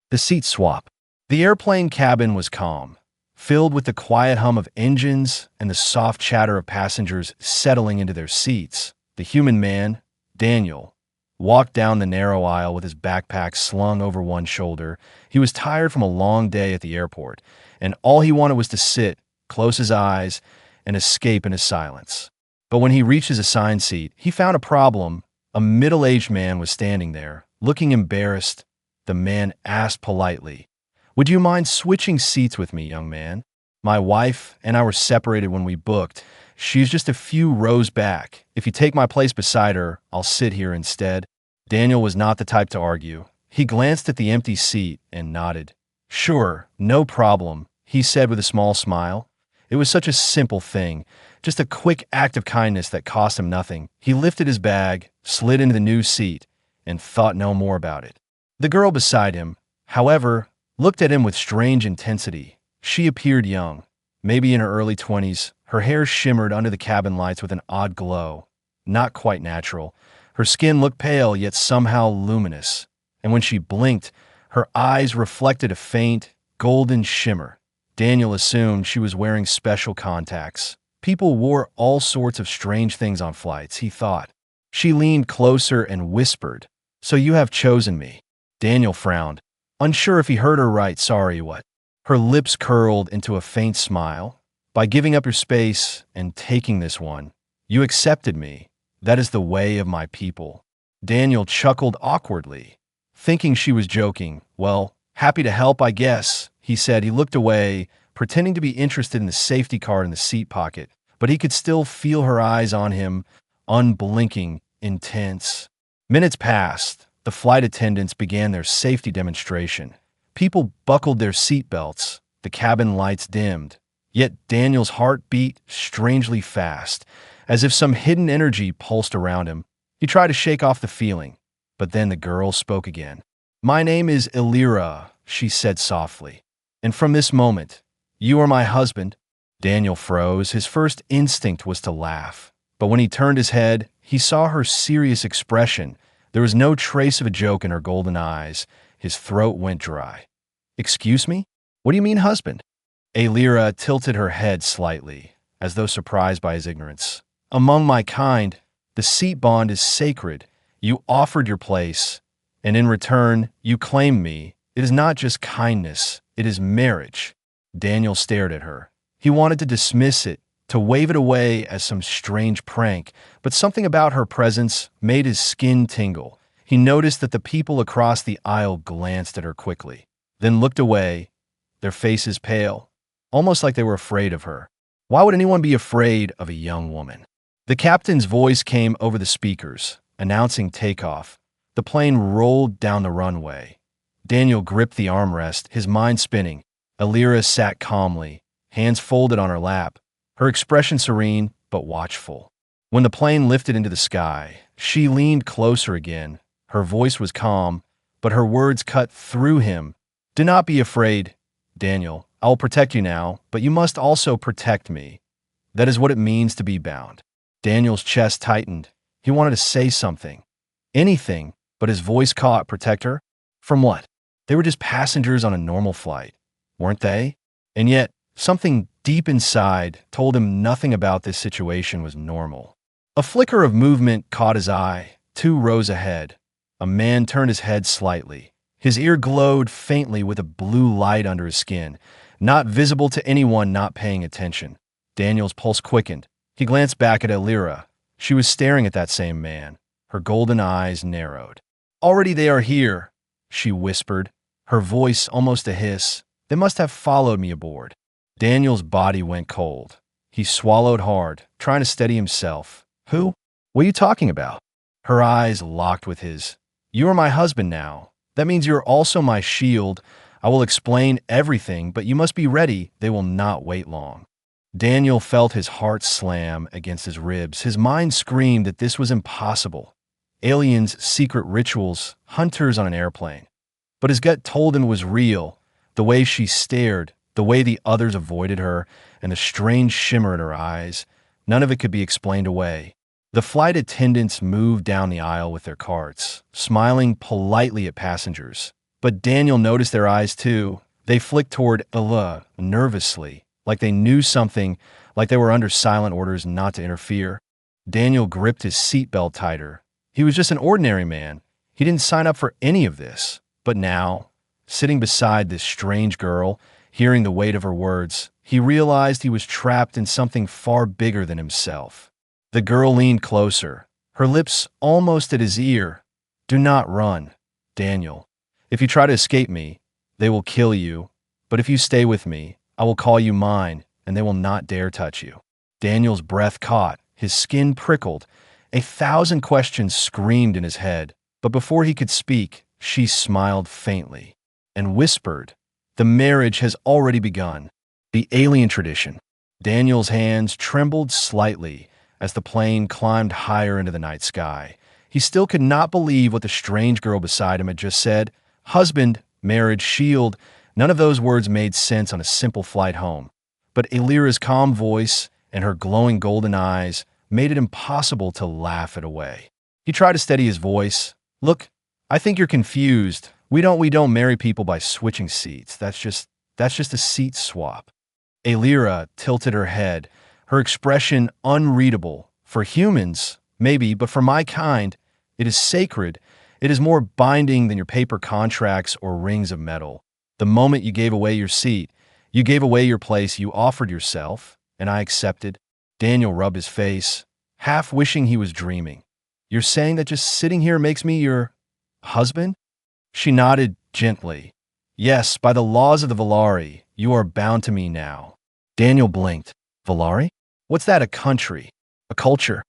The seat swap. The airplane cabin was calm, filled with the quiet hum of engines and the soft chatter of passengers settling into their seats. The human man, Daniel, walked down the narrow aisle with his backpack slung over one shoulder. He was tired from a long day at the airport, and all he wanted was to sit, close his eyes, and escape into silence. But when he reached his assigned seat, he found a problem. A middle-aged man was standing there, looking embarrassed. The man asked politely, "Would you mind switching seats with me, young man? My wife and I were separated when we booked. She's just a few rows back. If you take my place beside her, I'll sit here instead." Daniel was not the type to argue. He glanced at the empty seat and nodded. "Sure, no problem," he said with a small smile. It was such a simple thing, just a quick act of kindness that cost him nothing. He lifted his bag, slid into the new seat, and thought no more about it. The girl beside him, however, looked at him with strange intensity. She appeared young, maybe in her early 20s. Her hair shimmered under the cabin lights with an odd glow, not quite natural. Her skin looked pale yet somehow luminous, and when she blinked, her eyes reflected a faint, golden shimmer. Daniel assumed she was wearing special contacts. People wore all sorts of strange things on flights, he thought. She leaned closer and whispered, "So you have chosen me." Daniel frowned, unsure if he heard her right. "Sorry, what?" Her lips curled into a faint smile. "By giving up your space and taking this one, you accepted me. That is the way of my people." Daniel chuckled awkwardly, thinking she was joking. "Well, happy to help, I guess," he said. He looked away, pretending to be interested in the safety card in the seat pocket, but he could still feel her eyes on him, unblinking, intense. Minutes passed. The flight attendants began their safety demonstration. People buckled their seatbelts. The cabin lights dimmed. Yet Daniel's heart beat strangely fast, as if some hidden energy pulsed around him. He tried to shake off the feeling, but then the girl spoke again. "My name is Elira," she said softly, "and from this moment, you are my husband." Daniel froze. His first instinct was to laugh, but when he turned his head, he saw her serious expression. There was no trace of a joke in her golden eyes. His throat went dry. "Excuse me? What do you mean, husband?" Elira tilted her head slightly, as though surprised by his ignorance. "Among my kind, the seat bond is sacred. You offered your place, and in return, you claimed me. It is not just kindness, it is marriage." Daniel stared at her. He wanted to dismiss it, to wave it away as some strange prank, but something about her presence made his skin tingle. He noticed that the people across the aisle glanced at her quickly, then looked away, their faces pale, almost like they were afraid of her. Why would anyone be afraid of a young woman? The captain's voice came over the speakers, announcing takeoff. The plane rolled down the runway. Daniel gripped the armrest, his mind spinning. Elira sat calmly, hands folded on her lap, her expression serene but watchful. When the plane lifted into the sky, she leaned closer again. Her voice was calm, but her words cut through him. "Do not be afraid, Daniel. I will protect you now, but you must also protect me. That is what it means to be bound." Daniel's chest tightened. He wanted to say something, anything, but his voice caught. "Protect her? From what?" They were just passengers on a normal flight, weren't they? And yet, something deep inside told him nothing about this situation was normal. A flicker of movement caught his eye, 2 rows ahead. A man turned his head slightly. His ear glowed faintly with a blue light under his skin, not visible to anyone not paying attention. Daniel's pulse quickened. He glanced back at Elira. She was staring at that same man. Her golden eyes narrowed. "Already they are here," she whispered, her voice almost a hiss. "They must have followed me aboard." Daniel's body went cold. He swallowed hard, trying to steady himself. "Who? What are you talking about?" Her eyes locked with his. "You are my husband now. That means you're also my shield. I will explain everything, but you must be ready. They will not wait long." Daniel felt his heart slam against his ribs. His mind screamed that this was impossible. Aliens, secret rituals, hunters on an airplane. But his gut told him it was real. The way she stared, the way the others avoided her, and the strange shimmer in her eyes, none of it could be explained away. The flight attendants moved down the aisle with their carts, smiling politely at passengers. But Daniel noticed their eyes too. They flicked toward Ella nervously, like they knew something, like they were under silent orders not to interfere. Daniel gripped his seatbelt tighter. He was just an ordinary man. He didn't sign up for any of this. But now, sitting beside this strange girl, hearing the weight of her words, he realized he was trapped in something far bigger than himself. The girl leaned closer, her lips almost at his ear. "Do not run, Daniel. If you try to escape me, they will kill you. But if you stay with me, I will call you mine, and they will not dare touch you." Daniel's breath caught, his skin prickled. 1,000 questions screamed in his head. But before he could speak, she smiled faintly and whispered, "The marriage has already begun." The alien tradition. Daniel's hands trembled slightly as the plane climbed higher into the night sky. He still could not believe what the strange girl beside him had just said. Husband, marriage, shield. None of those words made sense on a simple flight home. But Elira's calm voice and her glowing golden eyes made it impossible to laugh it away. He tried to steady his voice. "Look, I think you're confused. We don't marry people by switching seats. That's just a seat swap." Elira tilted her head, her expression unreadable. "For humans, maybe, but for my kind, it is sacred. It is more binding than your paper contracts or rings of metal. The moment you gave away your seat, you gave away your place, you offered yourself, and I accepted." Daniel rubbed his face, half wishing he was dreaming. "You're saying that just sitting here makes me your husband?" She nodded gently. "Yes, by the laws of the Valari, you are bound to me now." Daniel blinked. "Valari? What's that, a country? A culture?"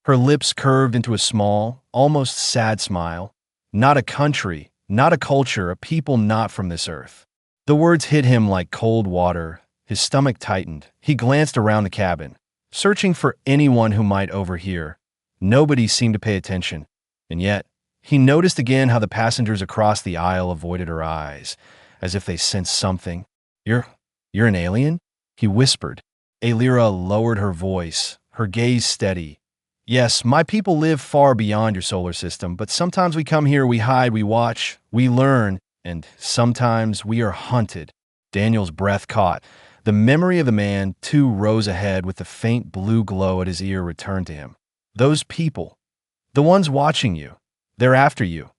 Her lips curved into a small, almost sad smile. "Not a country, not a culture, a people not from this earth." The words hit him like cold water. His stomach tightened. He glanced around the cabin, searching for anyone who might overhear. Nobody seemed to pay attention. And yet, he noticed again how the passengers across the aisle avoided her eyes, as if they sensed something. You're an alien?" he whispered. Elira lowered her voice, her gaze steady. "Yes, my people live far beyond your solar system, but sometimes we come here, we hide, we watch, we learn, and sometimes we are hunted." Daniel's breath caught. The memory of the man 2 rows ahead with the faint blue glow at his ear returned to him. "Those people, the ones watching you, they're after you,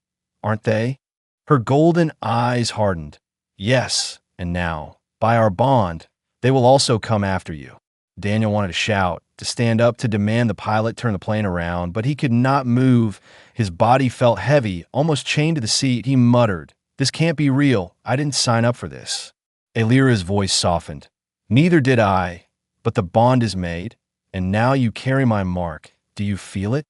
aren't they?" Her golden eyes hardened. "Yes, and now, by our bond, they will also come after you." Daniel wanted to shout, to stand up, to demand the pilot turn the plane around, but he could not move. His body felt heavy, almost chained to the seat. He muttered, "This can't be real. I didn't sign up for this." Elira's voice softened. "Neither did I, but the bond is made, and now you carry my mark. Do you feel it?"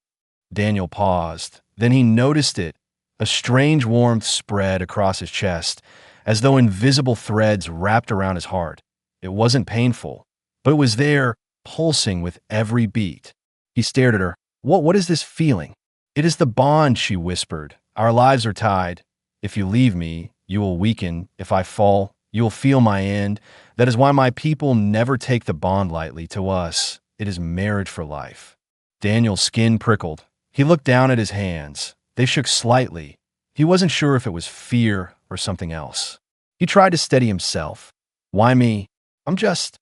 Daniel paused. Then he noticed it. A strange warmth spread across his chest, as though invisible threads wrapped around his heart. It wasn't painful, but it was there, pulsing with every beat. He stared at her. What is this feeling?" "It is the bond," she whispered. "Our lives are tied. If you leave me, you will weaken. If I fall, you will feel my end. That is why my people never take the bond lightly. To us, it is marriage for life." Daniel's skin prickled. He looked down at his hands. They shook slightly. He wasn't sure if it was fear or something else. He tried to steady himself. "Why me? I'm just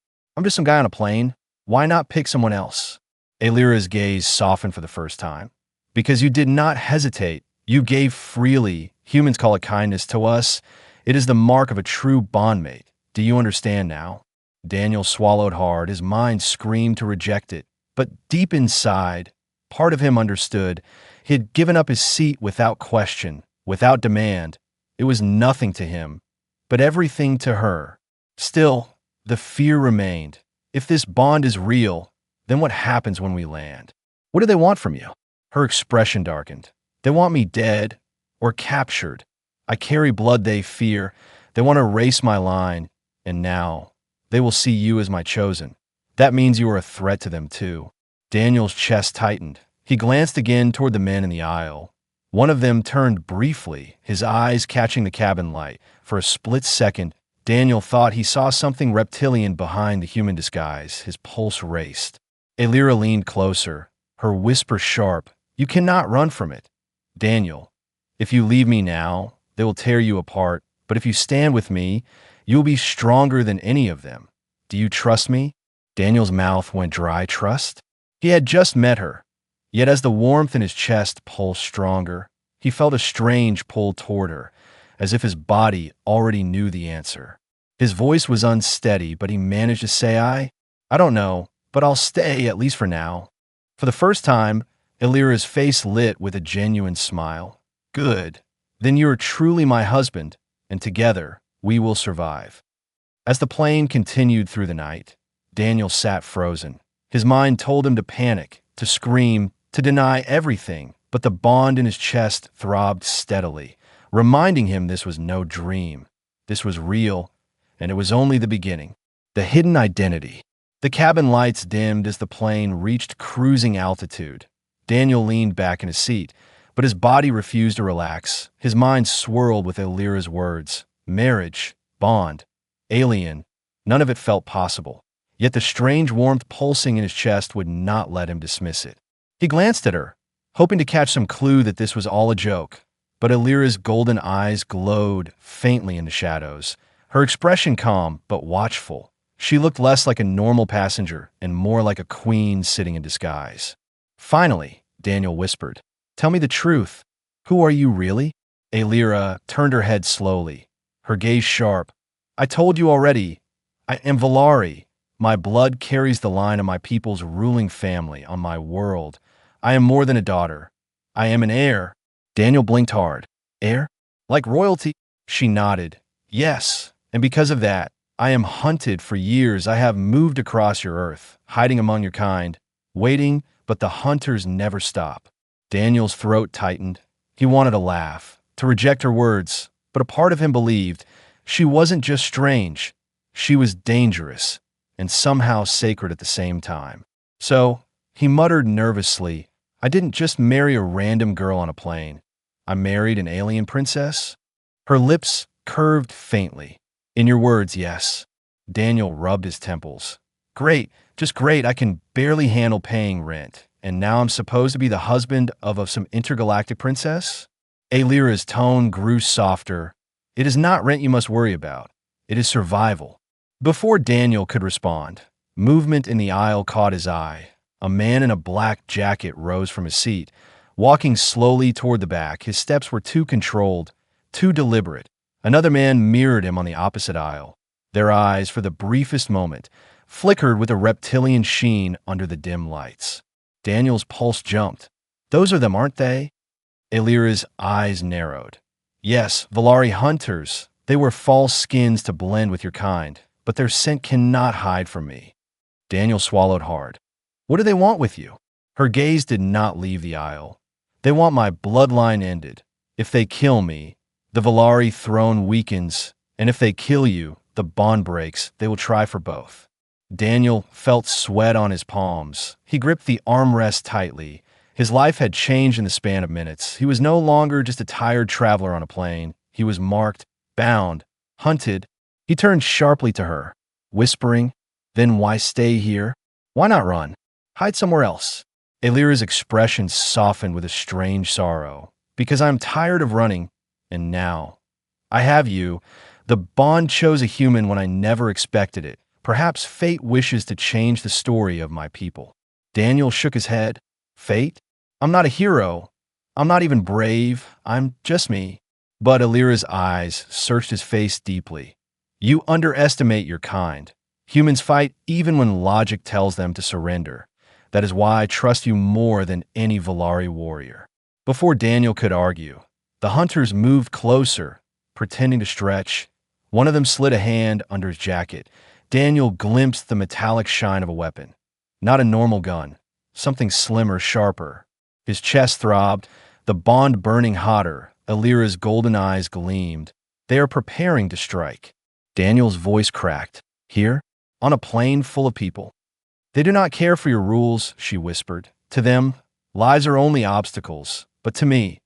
some guy on a plane. Why not pick someone else?" Elira's gaze softened for the first time. "Because you did not hesitate. You gave freely. Humans call it kindness. To us, it is the mark of a true bondmate. Do you understand now?" Daniel swallowed hard. His mind screamed to reject it. But deep inside, part of him understood. He had given up his seat without question, without demand. It was nothing to him, but everything to her. Still, the fear remained. If this bond is real, then what happens when we land? What do they want from you? Her expression darkened. "They want me dead or captured. I carry blood they fear. They want to erase my line. And now, they will see you as my chosen. That means you are a threat to them too." Daniel's chest tightened. He glanced again toward the men in the aisle. One of them turned briefly, his eyes catching the cabin light. For a split second, Daniel thought he saw something reptilian behind the human disguise. His pulse raced. Elira leaned closer, her whisper sharp. "You cannot run from it. Daniel, if you leave me now, They will tear you apart, but if you stand with me, you will be stronger than any of them. Do you trust me?" Daniel's mouth went dry. Trust? He had just met her. Yet as the warmth in his chest pulsed stronger, he felt a strange pull toward her, as if his body already knew the answer. His voice was unsteady, but he managed to say, I don't know, but I'll stay, at least for now." For the first time, Illyra's face lit with a genuine smile. "Good. Then you are truly my husband, and together we will survive." As the plane continued through the night, Daniel sat frozen. His mind told him to panic, to scream, to deny everything, but the bond in his chest throbbed steadily, reminding him this was no dream. This was real, and it was only the beginning. The hidden identity. The cabin lights dimmed as the plane reached cruising altitude. Daniel leaned back in his seat, but his body refused to relax. His mind swirled with Illyra's words. Marriage, bond, alien. None of it felt possible. Yet the strange warmth pulsing in his chest would not let him dismiss it. He glanced at her, hoping to catch some clue that this was all a joke. But Illyra's golden eyes glowed faintly in the shadows, her expression calm but watchful. She looked less like a normal passenger and more like a queen sitting in disguise. Finally, Daniel whispered, "Tell me the truth. Who are you really?" Illyra turned her head slowly, her gaze sharp. "I told you already. I am Valari. My blood carries the line of my people's ruling family on my world. I am more than a daughter. I am an heir." Daniel blinked hard. "Heir? Like royalty?" She nodded. "Yes, and because of that, I am hunted for years. I have moved across your earth, hiding among your kind, waiting, but the hunters never stop." Daniel's throat tightened. He wanted to laugh, to reject her words, but a part of him believed she wasn't just strange. She was dangerous, and somehow sacred at the same time. So, he muttered nervously, "I didn't just marry a random girl on a plane. I married an alien princess?" Her lips curved faintly. "In your words, yes." Daniel rubbed his temples. "Great, just great. I can barely handle paying rent, and now I'm supposed to be the husband of some intergalactic princess?" Illyra's tone grew softer. "It is not rent you must worry about. It is survival." Before Daniel could respond, movement in the aisle caught his eye. A man in a black jacket rose from his seat, walking slowly toward the back. His steps were too controlled, too deliberate. Another man mirrored him on the opposite aisle. Their eyes, for the briefest moment, flickered with a reptilian sheen under the dim lights. Daniel's pulse jumped. "Those are them, aren't they?" Illyra's eyes narrowed. "Yes, Valari hunters. They wear false skins to blend with your kind, but their scent cannot hide from me." Daniel swallowed hard. "What do they want with you?" Her gaze did not leave the aisle. "They want my bloodline ended. If they kill me, the Valari throne weakens, and if they kill you, the bond breaks. They will try for both." Daniel felt sweat on his palms. He gripped the armrest tightly. His life had changed in the span of minutes. He was no longer just a tired traveler on a plane. He was marked, bound, hunted. He turned sharply to her, whispering, "Then why stay here? Why not run? Hide somewhere else." Illyra's expression softened with a strange sorrow. "Because I'm tired of running, and now I have you. The bond chose a human when I never expected it. Perhaps fate wishes to change the story of my people." Daniel shook his head. "Fate? I'm not a hero. I'm not even brave. I'm just me." But Illyra's eyes searched his face deeply. "You underestimate your kind. Humans fight even when logic tells them to surrender. That is why I trust you more than any Valari warrior." Before Daniel could argue, the hunters moved closer, pretending to stretch. One of them slid a hand under his jacket. Daniel glimpsed the metallic shine of a weapon. Not a normal gun, something slimmer, sharper. His chest throbbed, the bond burning hotter. Illyra's golden eyes gleamed. "They are preparing to strike." Daniel's voice cracked. "Here? On a plane full of people?" "They do not care for your rules," she whispered. "To them, lives are only obstacles. But to me,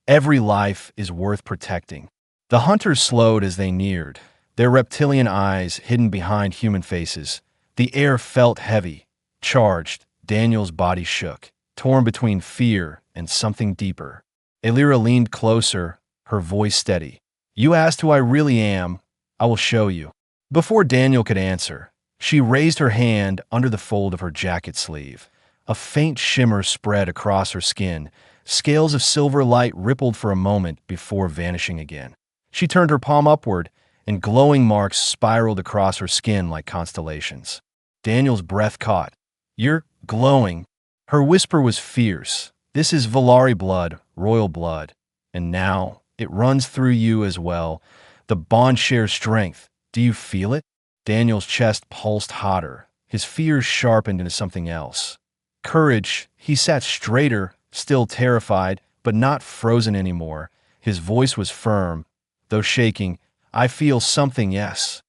every life is worth protecting." The hunters slowed as they neared, their reptilian eyes hidden behind human faces. The air felt heavy, charged. Daniel's body shook, torn between fear and something deeper. Illyra leaned closer, her voice steady. "You asked who I really am. I will show you." Before Daniel could answer, she raised her hand under the fold of her jacket sleeve. A faint shimmer spread across her skin. Scales of silver light rippled for a moment before vanishing again. She turned her palm upward, and glowing marks spiraled across her skin like constellations. Daniel's breath caught. "You're glowing." Her whisper was fierce. "This is Valari blood, royal blood. And now it runs through you as well. The bond shares strength. Do you feel it?" Daniel's chest pulsed hotter. His fears sharpened into something else. Courage. He sat straighter, still terrified, but not frozen anymore. His voice was firm, though shaking. "I feel something, yes."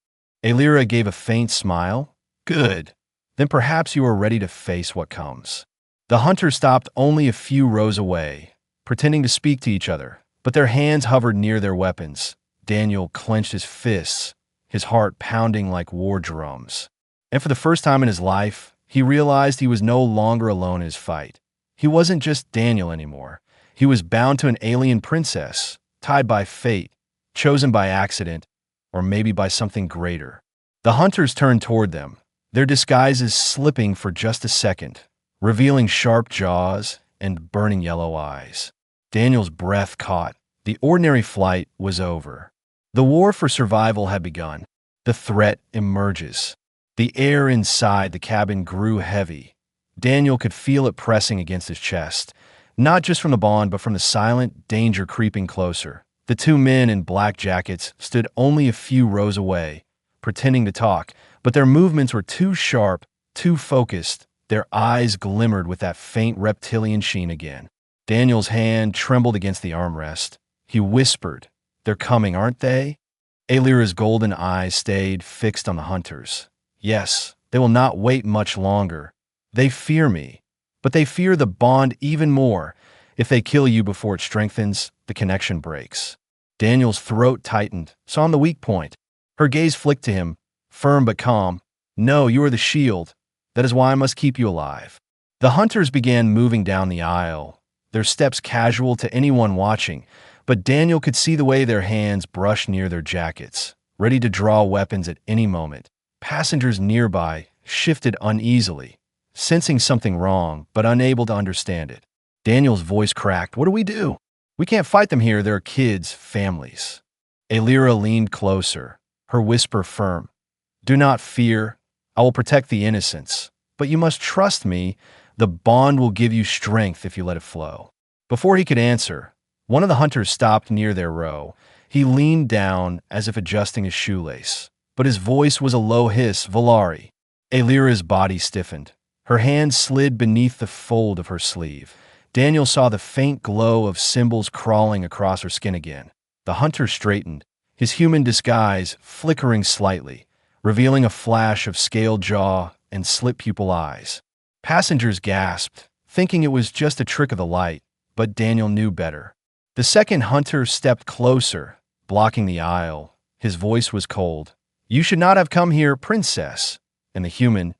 Alira gave a faint smile. "Good. Then perhaps you are ready to face what comes." The hunters stopped only a few rows away, pretending to speak to each other, but their hands hovered near their weapons. Daniel clenched his fists, his heart pounding like war drums. And for the first time in his life, he realized he was no longer alone in his fight. He wasn't just Daniel anymore. He was bound to an alien princess, tied by fate, chosen by accident, or maybe by something greater. The hunters turned toward them, their disguises slipping for just a second, revealing sharp jaws and burning yellow eyes. Daniel's breath caught. The ordinary flight was over. The war for survival had begun. The threat emerges. The air inside the cabin grew heavy. Daniel could feel it pressing against his chest, not just from the bond, but from the silent danger creeping closer. The two men in black jackets stood only a few rows away, pretending to talk, but their movements were too sharp, too focused. Their eyes glimmered with that faint reptilian sheen again. Daniel's hand trembled against the armrest. He whispered, "They're coming, aren't they?" Alira's golden eyes stayed fixed on the hunters. "Yes, they will not wait much longer. They fear me, but they fear the bond even more. If they kill you before it strengthens, the connection breaks." Daniel's throat tightened, saw the weak point. Her gaze flicked to him, firm but calm. "No, you are the shield. That is why I must keep you alive." The hunters began moving down the aisle, their steps casual to anyone watching, but Daniel could see the way their hands brushed near their jackets, ready to draw weapons at any moment. Passengers nearby shifted uneasily, sensing something wrong, but unable to understand it. Daniel's voice cracked. "What do we do? We can't fight them here. They're kids, families." Alira leaned closer, her whisper firm. "Do not fear. I will protect the innocents. But you must trust me. The bond will give you strength if you let it flow." Before he could answer, one of the hunters stopped near their row. He leaned down as if adjusting his shoelace, but his voice was a low hiss. "Valari." Alira's body stiffened. Her hand slid beneath the fold of her sleeve. Daniel saw the faint glow of symbols crawling across her skin again. The hunter straightened, his human disguise flickering slightly, revealing a flash of scaled jaw and slit pupil eyes. Passengers gasped, thinking it was just a trick of the light, but Daniel knew better. The second hunter stepped closer, blocking the aisle. His voice was cold. "You should not have come here, princess, and the human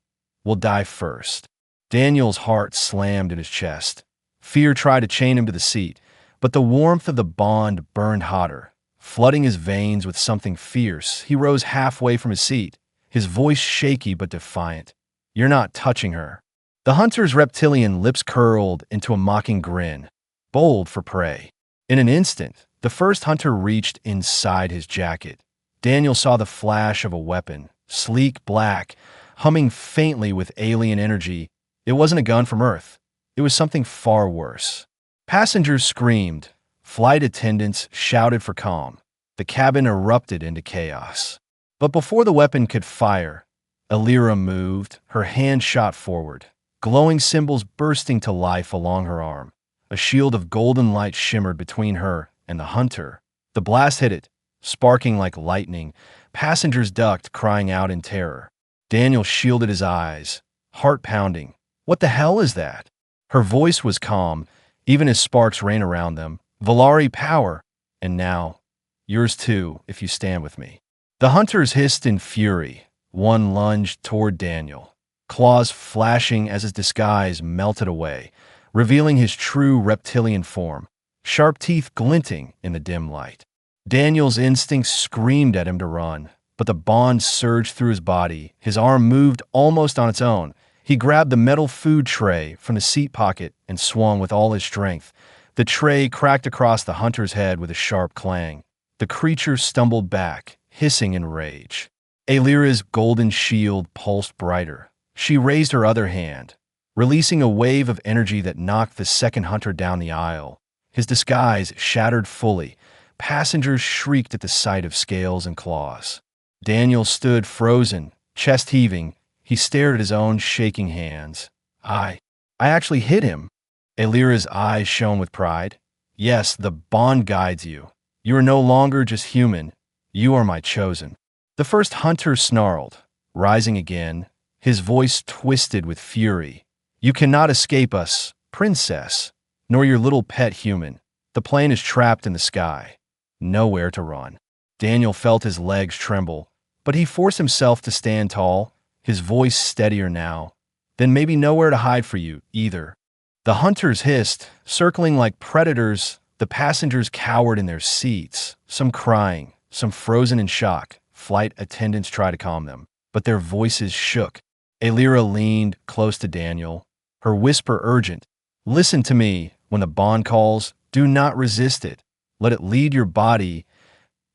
will die first." Daniel's heart slammed in his chest. Fear tried to chain him to the seat, but the warmth of the bond burned hotter, flooding his veins with something fierce. He rose halfway from his seat, his voice shaky but defiant. "You're not touching her." The hunter's reptilian lips curled into a mocking grin, bold for prey. In an instant, the first hunter reached inside his jacket. Daniel saw the flash of a weapon, sleek black, humming faintly with alien energy. It wasn't a gun from Earth. It was something far worse. Passengers screamed. Flight attendants shouted for calm. The cabin erupted into chaos. But before the weapon could fire, Alira moved, her hand shot forward, glowing symbols bursting to life along her arm. A shield of golden light shimmered between her and the hunter. The blast hit it, sparking like lightning. Passengers ducked, crying out in terror. Daniel shielded his eyes, heart pounding. "What the hell is that?" Her voice was calm, even as sparks rained around them. "Valari power, and now, yours too, if you stand with me." The hunters hissed in fury. One lunged toward Daniel, claws flashing as his disguise melted away, revealing his true reptilian form. sharp teeth glinting in the dim light. Daniel's instincts screamed at him to run, but the bond surged through his body. His arm moved almost on its own. He grabbed the metal food tray from the seat pocket and swung with all his strength. The tray cracked across the hunter's head with a sharp clang. The creature stumbled back, hissing in rage. Alira's golden shield pulsed brighter. She raised her other hand, releasing a wave of energy that knocked the second hunter down the aisle. His disguise shattered fully. Passengers shrieked at the sight of scales and claws. Daniel stood frozen, chest heaving. He stared at his own shaking hands. I actually hit him. Alira's eyes shone with pride. Yes, the bond guides you. You are no longer just human. You are my chosen. The first hunter snarled, rising again, his voice twisted with fury. You cannot escape us, princess, nor your little pet human. The plane is trapped in the sky. Nowhere to run. Daniel felt his legs tremble, but he forced himself to stand tall, his voice steadier now. Then maybe nowhere to hide for you, either. The hunters hissed, circling like predators. The passengers cowered in their seats, some crying, some frozen in shock. Flight attendants tried to calm them, but their voices shook. Alira leaned close to Daniel, her whisper urgent. Listen to me. When the bond calls, do not resist it. Let it lead your body.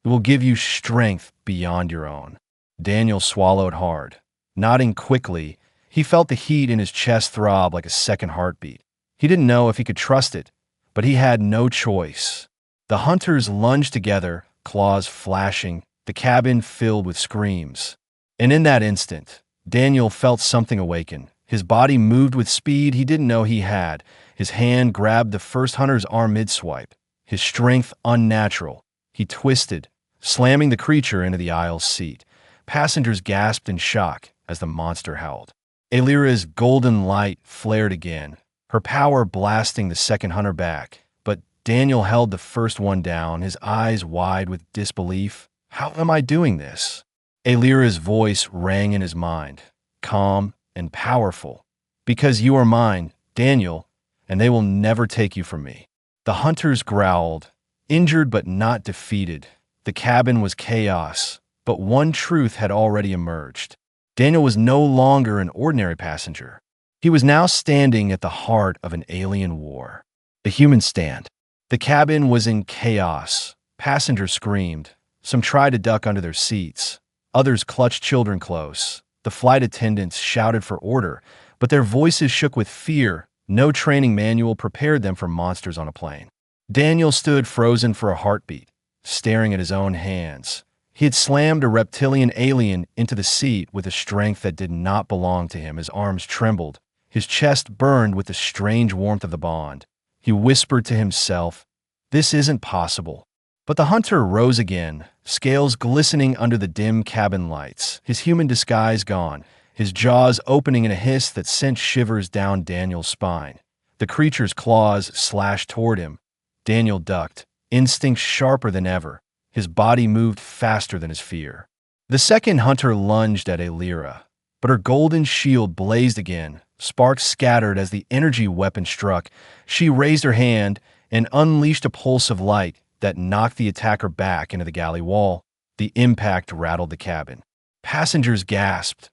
It will give you strength beyond your own. Daniel swallowed hard. Nodding quickly, he felt the heat in his chest throb like a second heartbeat. He didn't know if he could trust it, but he had no choice. The hunters lunged together, claws flashing, the cabin filled with screams. And in that instant, Daniel felt something awaken. His body moved with speed he didn't know he had. His hand grabbed the first hunter's arm mid-swipe, his strength unnatural. He twisted, slamming the creature into the aisle's seat. Passengers gasped in shock as the monster howled. Alira's golden light flared again, her power blasting the second hunter back. But Daniel held the first one down, his eyes wide with disbelief. How am I doing this? Alira's voice rang in his mind, calm and powerful. Because you are mine, Daniel, and they will never take you from me. The hunters growled, injured but not defeated. The cabin was chaos, but one truth had already emerged. Daniel was no longer an ordinary passenger. He was now standing at the heart of an alien war. The human stand. The cabin was in chaos. Passengers screamed. Some tried to duck under their seats. Others clutched children close. The flight attendants shouted for order, but their voices shook with fear. No training manual prepared them for monsters on a plane. Daniel stood frozen for a heartbeat, staring at his own hands. He had slammed a reptilian alien into the seat with a strength that did not belong to him. His arms trembled. His chest burned with the strange warmth of the bond. He whispered to himself, "This isn't possible." But the hunter rose again, scales glistening under the dim cabin lights, his human disguise gone, his jaws opening in a hiss that sent shivers down Daniel's spine. The creature's claws slashed toward him. Daniel ducked, instincts sharper than ever. His body moved faster than his fear. The second hunter lunged at Alira, but her golden shield blazed again. Sparks scattered as the energy weapon struck. She raised her hand and unleashed a pulse of light that knocked the attacker back into the galley wall. The impact rattled the cabin. Passengers gasped,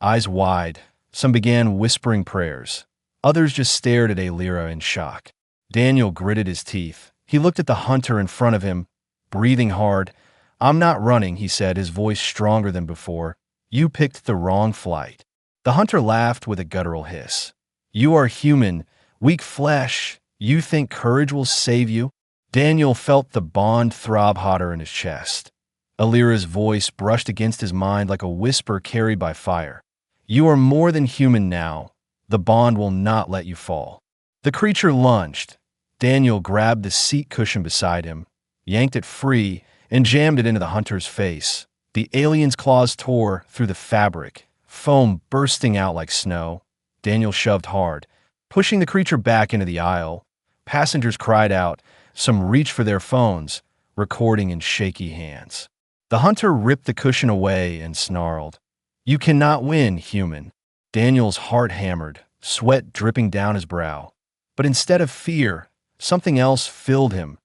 eyes wide. Some began whispering prayers. Others just stared at Alira in shock. Daniel gritted his teeth. He looked at the hunter in front of him, breathing hard. "I'm not running," he said, his voice stronger than before. "You picked the wrong flight." The hunter laughed with a guttural hiss. "You are human, weak flesh. You think courage will save you?" Daniel felt the bond throb hotter in his chest. Alira's voice brushed against his mind like a whisper carried by fire. "You are more than human now. The bond will not let you fall." The creature lunged. Daniel grabbed the seat cushion beside him, yanked it free, and jammed it into the hunter's face. The alien's claws tore through the fabric, foam bursting out like snow. Daniel shoved hard, pushing the creature back into the aisle. Passengers cried out. Some reached for their phones, recording in shaky hands. The hunter ripped the cushion away and snarled, "You cannot win, human." Daniel's heart hammered, sweat dripping down his brow. But instead of fear, Something else filled him,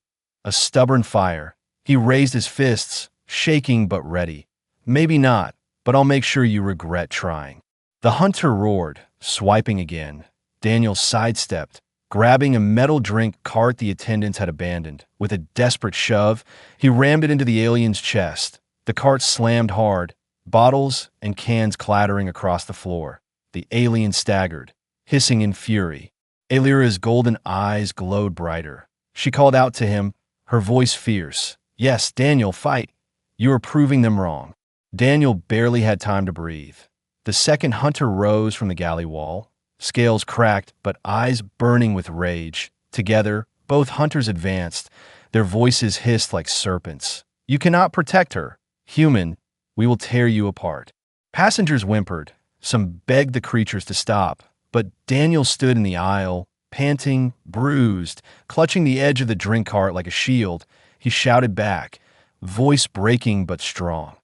a stubborn fire. He raised his fists, shaking but ready. Maybe not, but I'll make sure you regret trying. The hunter roared, swiping again. Daniel sidestepped, grabbing a metal drink cart the attendants had abandoned. With a desperate shove, he rammed it into the alien's chest. The cart slammed hard, bottles and cans clattering across the floor. The alien staggered, hissing in fury. Alira's golden eyes glowed brighter. She called out to him, her voice fierce. Yes, Daniel, fight. You are proving them wrong. Daniel barely had time to breathe. The second hunter rose from the galley wall, scales cracked but eyes burning with rage. Together, both hunters advanced. Their voices hissed like serpents. You cannot protect her. Human, we will tear you apart. Passengers whimpered. Some begged the creatures to stop, but Daniel stood in the aisle, panting, bruised, clutching the edge of the drink cart like a shield. He shouted back, voice breaking but strong.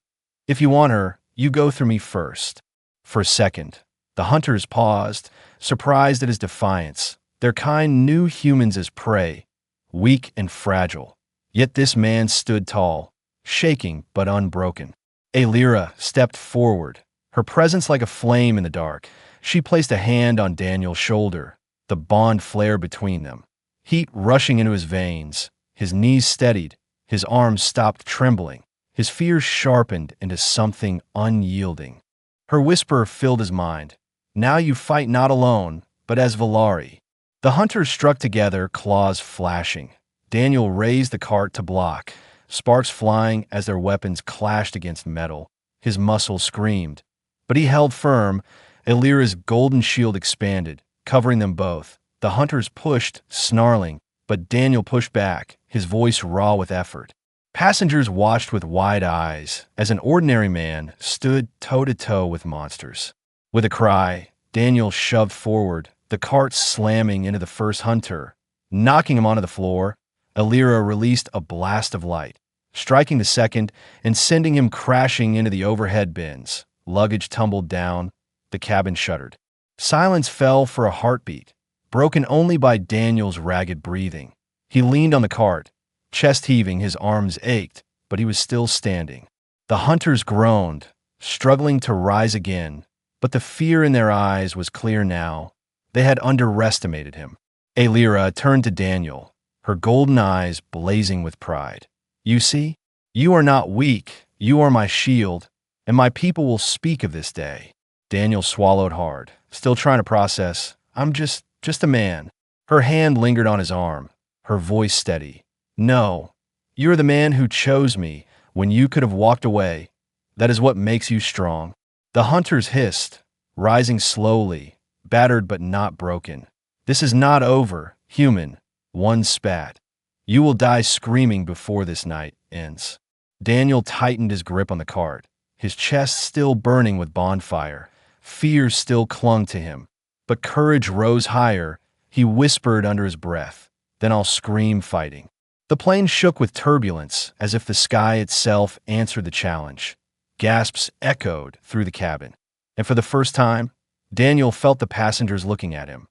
If you want her, you go through me first. For a second, the hunters paused, surprised at his defiance. Their kind knew humans as prey, weak and fragile. Yet this man stood tall, shaking but unbroken. Alira stepped forward, her presence like a flame in the dark. She placed a hand on Daniel's shoulder, the bond flared between them. Heat rushing into his veins, his knees steadied, his arms stopped trembling, his fears sharpened into something unyielding. Her whisper filled his mind. Now you fight not alone, but as Valari. The hunters struck together, claws flashing. Daniel raised the cart to block, sparks flying as their weapons clashed against metal. His muscles screamed. But he held firm. Alira's golden shield expanded, covering them both. The hunters pushed, snarling, but Daniel pushed back, his voice raw with effort. Passengers watched with wide eyes as an ordinary man stood toe-to-toe with monsters. With a cry, Daniel shoved forward, the cart slamming into the first hunter. Knocking him onto the floor, Alira released a blast of light, striking the second and sending him crashing into the overhead bins. Luggage tumbled down, the cabin shuddered. Silence fell for a heartbeat, broken only by Daniel's ragged breathing. He leaned on the cart, chest heaving, his arms ached, but he was still standing. The hunters groaned, struggling to rise again, but the fear in their eyes was clear now. They had underestimated him. Alira turned to Daniel, her golden eyes blazing with pride. You see, you are not weak, you are my shield, and my people will speak of this day. Daniel swallowed hard, still trying to process. I'm just a man. Her hand lingered on his arm, her voice steady. No, you're the man who chose me when you could have walked away. That is what makes you strong. The hunters hissed, rising slowly, battered but not broken. This is not over, human. One spat. You will die screaming before this night ends. Daniel tightened his grip on the cart, his chest still burning with bonfire. Fear still clung to him, but courage rose higher. He whispered under his breath, then I'll scream fighting. The plane shook with turbulence, as if the sky itself answered the challenge. Gasps echoed through the cabin, and for the first time, Daniel felt the passengers looking at him,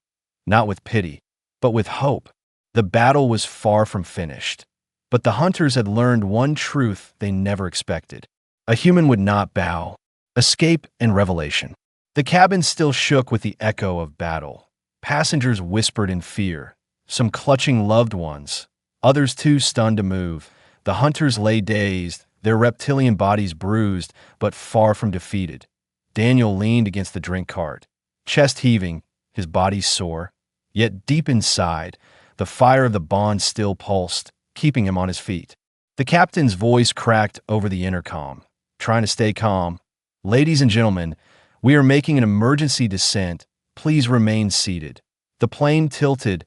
not with pity, but with hope. The battle was far from finished, but the hunters had learned one truth they never expected. A human would not bow. Escape and revelation. The cabin still shook with the echo of battle. Passengers whispered in fear, some clutching loved ones, others too stunned to move. The hunters lay dazed, their reptilian bodies bruised, but far from defeated. Daniel leaned against the drink cart, chest heaving, his body sore. Yet deep inside, the fire of the bond still pulsed, keeping him on his feet. The captain's voice cracked over the intercom, trying to stay calm. Ladies and gentlemen, we are making an emergency descent. Please remain seated. The plane tilted,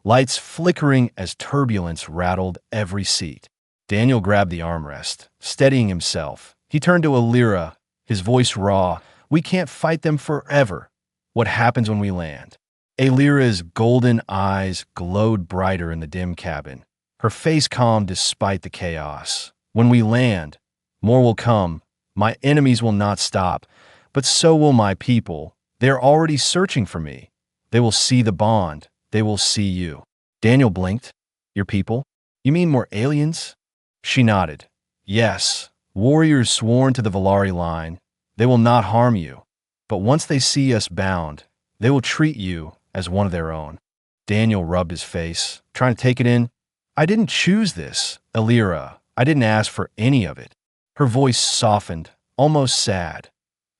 lights flickering as turbulence rattled every seat. Daniel grabbed the armrest, steadying himself. He turned to Alira, his voice raw. We can't fight them forever. What happens when we land? Alira's golden eyes glowed brighter in the dim cabin, her face calm despite the chaos. When we land, more will come. My enemies will not stop, but so will my people. They're already searching for me. They will see the bond. They will see you. Daniel blinked, Your people? You mean more aliens? She nodded. Yes, warriors sworn to the Valari line. They will not harm you. But once they see us bound, they will treat you as one of their own. Daniel rubbed his face, trying to take it in. I didn't choose this, Elira. I didn't ask for any of it. Her voice softened, almost sad.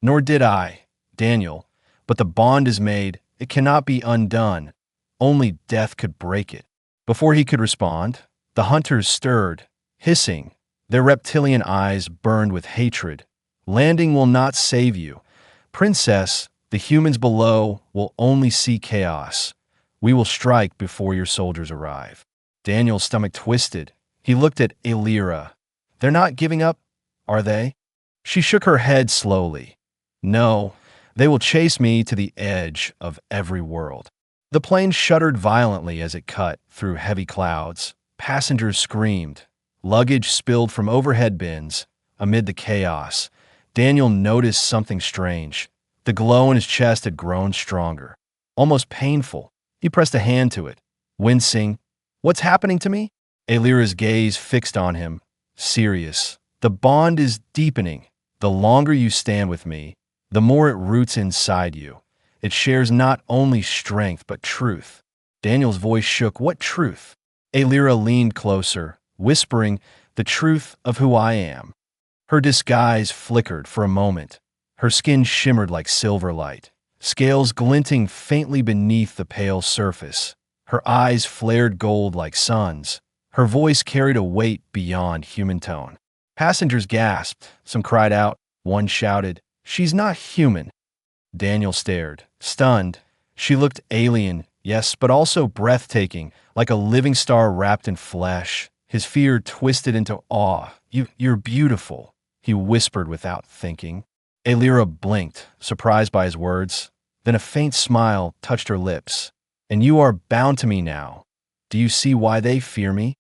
Nor did I, Daniel. But the bond is made. It cannot be undone. Only death could break it. Before he could respond, the hunters stirred, hissing. Their reptilian eyes burned with hatred. Landing will not save you. Princess, the humans below will only see chaos. We will strike before your soldiers arrive. Daniel's stomach twisted. He looked at Elira. They're not giving up, are they? She shook her head slowly. No, they will chase me to the edge of every world. The plane shuddered violently as it cut through heavy clouds. Passengers screamed. Luggage spilled from overhead bins. Amid the chaos, Daniel noticed something strange. The glow in his chest had grown stronger, almost painful. He pressed a hand to it, wincing. What's happening to me? Elira's gaze fixed on him, serious. The bond is deepening. The longer you stand with me, the more it roots inside you. It shares not only strength, but truth. Daniel's voice shook. What truth? Elira leaned closer, whispering, the truth of who I am. Her disguise flickered for a moment. Her skin shimmered like silver light, scales glinting faintly beneath the pale surface. Her eyes flared gold like suns. Her voice carried a weight beyond human tone. Passengers gasped. Some cried out. One shouted, "She's not human." Daniel stared, stunned. She looked alien, yes, but also breathtaking, like a living star wrapped in flesh. His fear twisted into awe. You're beautiful, he whispered without thinking. Elira blinked, surprised by his words. Then a faint smile touched her lips. And you are bound to me now. Do you see why they fear me?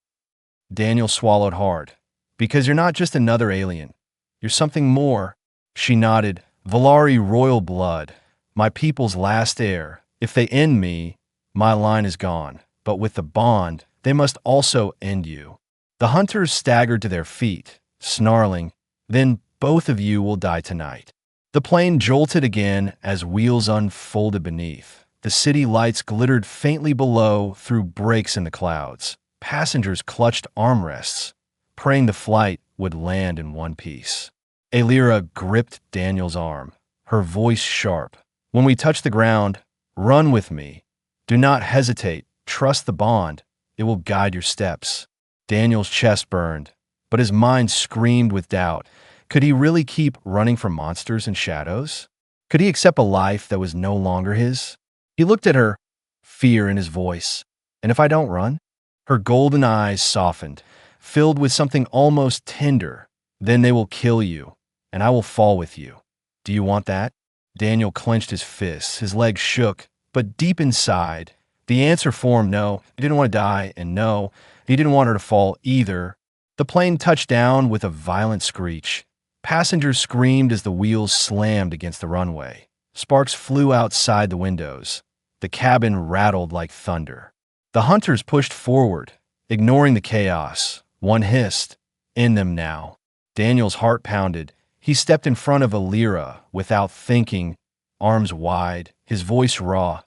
Daniel swallowed hard. Because you're not just another alien. You're something more. She nodded. Valari royal blood. My people's last heir. If they end me, my line is gone. But with the bond, they must also end you. The hunters staggered to their feet, snarling. Then both of you will die tonight. The plane jolted again as wheels unfolded beneath. The city lights glittered faintly below through breaks in the clouds. Passengers clutched armrests, praying the flight would land in one piece. Elira gripped Daniel's arm, her voice sharp. When we touch the ground, run with me. Do not hesitate. Trust the bond. It will guide your steps. Daniel's chest burned, but his mind screamed with doubt. Could he really keep running from monsters and shadows? Could he accept a life that was no longer his? He looked at her, fear in his voice. And if I don't run? Her golden eyes softened, filled with something almost tender. Then they will kill you, and I will fall with you. Do you want that? Daniel clenched his fists, his legs shook, but deep inside, the answer formed no. He didn't want to die, and no, he didn't want her to fall either. The plane touched down with a violent screech. Passengers screamed as the wheels slammed against the runway. Sparks flew outside the windows. The cabin rattled like thunder. The hunters pushed forward, ignoring the chaos. One hissed, "In them now." Daniel's heart pounded. He stepped in front of Elira without thinking, arms wide, his voice raw.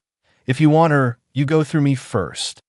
"If you want her, you go through me first."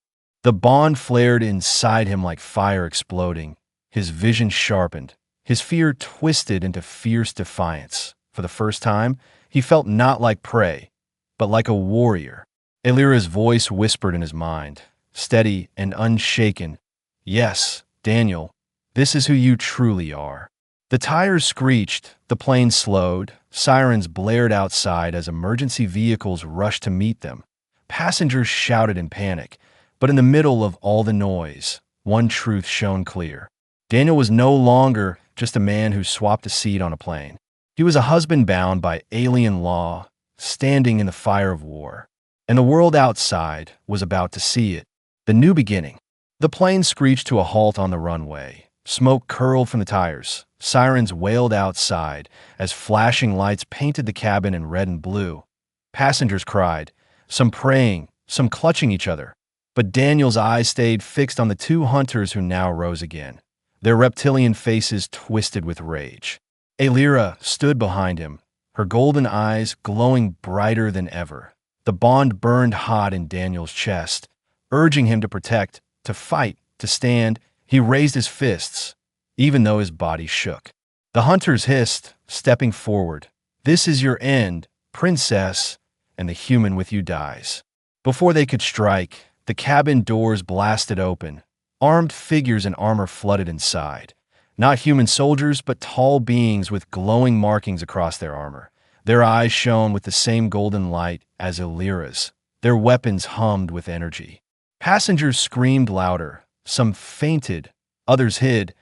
The bond flared inside him like fire exploding. His vision sharpened. His fear twisted into fierce defiance. For the first time, he felt not like prey, but like a warrior. Elira's voice whispered in his mind, steady and unshaken. "Yes, Daniel, this is who you truly are." The tires screeched, the plane slowed, sirens blared outside as emergency vehicles rushed to meet them. Passengers shouted in panic, but in the middle of all the noise, one truth shone clear. Daniel was no longer just a man who swapped a seat on a plane. He was a husband bound by alien law, standing in the fire of war. And the world outside was about to see it. The new beginning. The plane screeched to a halt on the runway. Smoke curled from the tires. Sirens wailed outside as flashing lights painted the cabin in red and blue. Passengers cried, some praying, some clutching each other. But Daniel's eyes stayed fixed on the two hunters who now rose again, their reptilian faces twisted with rage. Alira stood behind him, her golden eyes glowing brighter than ever. The bond burned hot in Daniel's chest, urging him to protect, to fight, to stand. He raised his fists, even though his body shook. The hunters hissed, stepping forward. "This is your end, princess," and the human with you dies. Before they could strike, the cabin doors blasted open. Armed figures in armor flooded inside. Not human soldiers, but tall beings with glowing markings across their armor. Their eyes shone with the same golden light as Illyra's. Their weapons hummed with energy. Passengers screamed louder. Some fainted, others hid,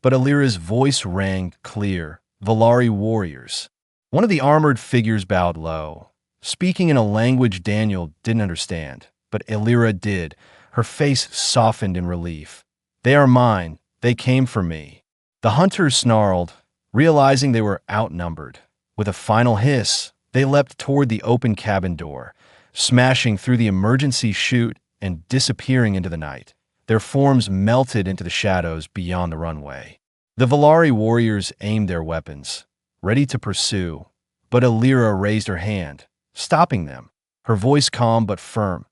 but Illyra's voice rang clear. "Valari warriors." One of the armored figures bowed low, speaking in a language Daniel didn't understand, but Illyra did. Her face softened in relief. "They are mine. They came for me." The hunters snarled, realizing they were outnumbered. With a final hiss, they leapt toward the open cabin door, smashing through the emergency chute and disappearing into the night. Their forms melted into the shadows beyond the runway. The Valari warriors aimed their weapons, ready to pursue, but Illyra raised her hand, stopping them, her voice calm but firm.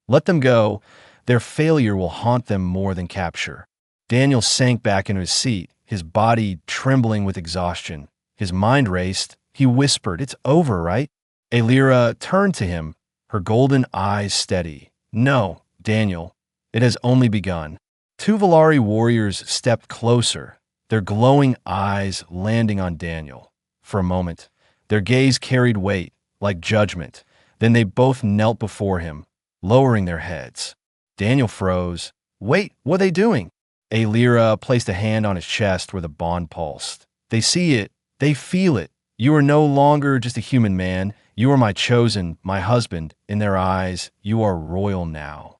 "Let them go. Their failure will haunt them more than capture." Daniel sank back into his seat, his body trembling with exhaustion. His mind raced. He whispered, "It's over, right?" Illyra turned to him, her golden eyes steady. "No, Daniel, it has only begun." Two Valari warriors stepped closer, their glowing eyes landing on Daniel. For a moment, their gaze carried weight, like judgment. Then they both knelt before him, lowering their heads. Daniel froze. "Wait, what are they doing?" Illyra placed a hand on his chest where the bond pulsed. "They see it. They feel it. You are no longer just a human man. You are my chosen, my husband. In their eyes, you are royal now."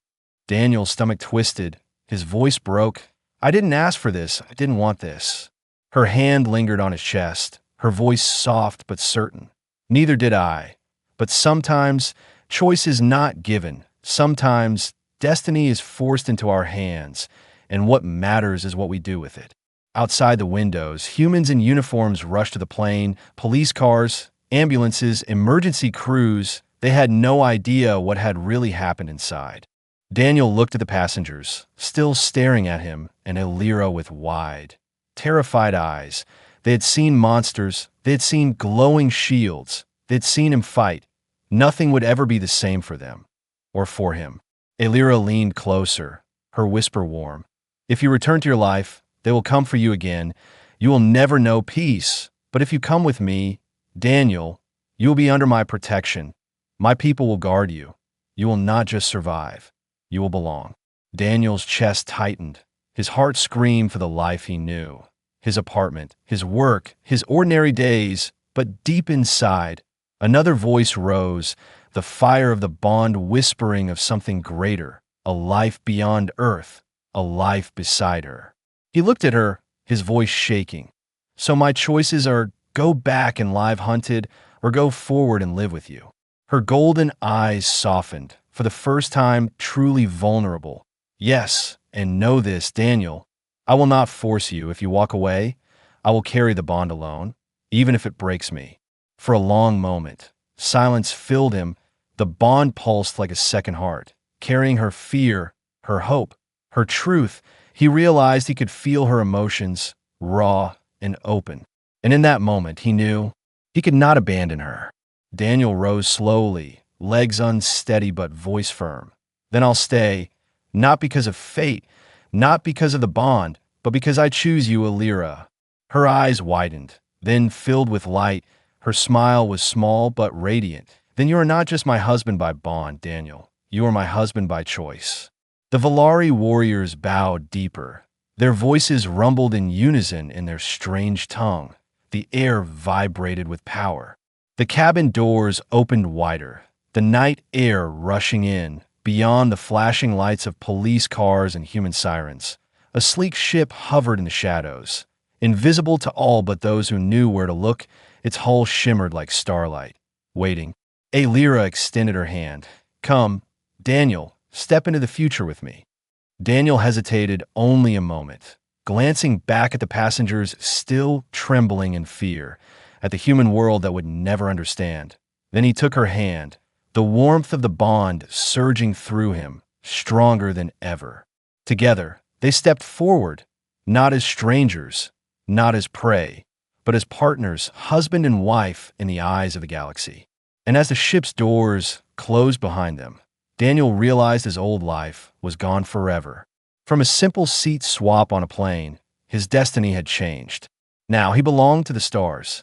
Daniel's stomach twisted. His voice broke. "I didn't ask for this. I didn't want this." Her hand lingered on his chest, her voice soft but certain. "Neither did I. But sometimes choice is not given. Sometimes destiny is forced into our hands, and what matters is what we do with it." Outside the windows, humans in uniforms rushed to the plane, police cars, ambulances, emergency crews. They had no idea what had really happened inside. Daniel looked at the passengers, still staring at him, and Illyra with wide, terrified eyes. They had seen monsters. They had seen glowing shields. They had seen him fight. Nothing would ever be the same for them, or for him. Illyra leaned closer, her whisper warm. "If you return to your life, they will come for you again. You will never know peace. But if you come with me, Daniel, you will be under my protection. My people will guard you. You will not just survive. You will belong." Daniel's chest tightened. His heart screamed for the life he knew. His apartment, his work, his ordinary days. But deep inside, another voice rose, the fire of the bond whispering of something greater, a life beyond Earth, a life beside her. He looked at her, his voice shaking. "So my choices are go back and live hunted, or go forward and live with you." Her golden eyes softened, for the first time truly vulnerable. "Yes, and know this, Daniel. I will not force you. If you walk away, I will carry the bond alone, even if it breaks me." For a long moment, silence filled him. The bond pulsed like a second heart, carrying her fear, her hope, her truth. He realized he could feel her emotions, raw and open. And in that moment, he knew he could not abandon her. Daniel rose slowly, legs unsteady but voice firm. "Then I'll stay, not because of fate, not because of the bond, but because I choose you, Illyra." Her eyes widened, then filled with light. Her smile was small but radiant. "Then you are not just my husband by bond, Daniel. You are my husband by choice." The Valari warriors bowed deeper. Their voices rumbled in unison in their strange tongue. The air vibrated with power. The cabin doors opened wider, the night air rushing in, beyond the flashing lights of police cars and human sirens. A sleek ship hovered in the shadows. Invisible to all but those who knew where to look, its hull shimmered like starlight. Waiting. Illyra extended her hand. "Come, Daniel, Step into the future with me." Daniel hesitated only a moment, glancing back at the passengers still trembling in fear, at the human world that would never understand. Then he took her hand, the warmth of the bond surging through him, stronger than ever. Together, they stepped forward, not as strangers, not as prey, but as partners, husband and wife in the eyes of the galaxy. And as the ship's doors closed behind them, Daniel realized his old life was gone forever. From a simple seat swap on a plane, his destiny had changed. Now he belonged to the stars,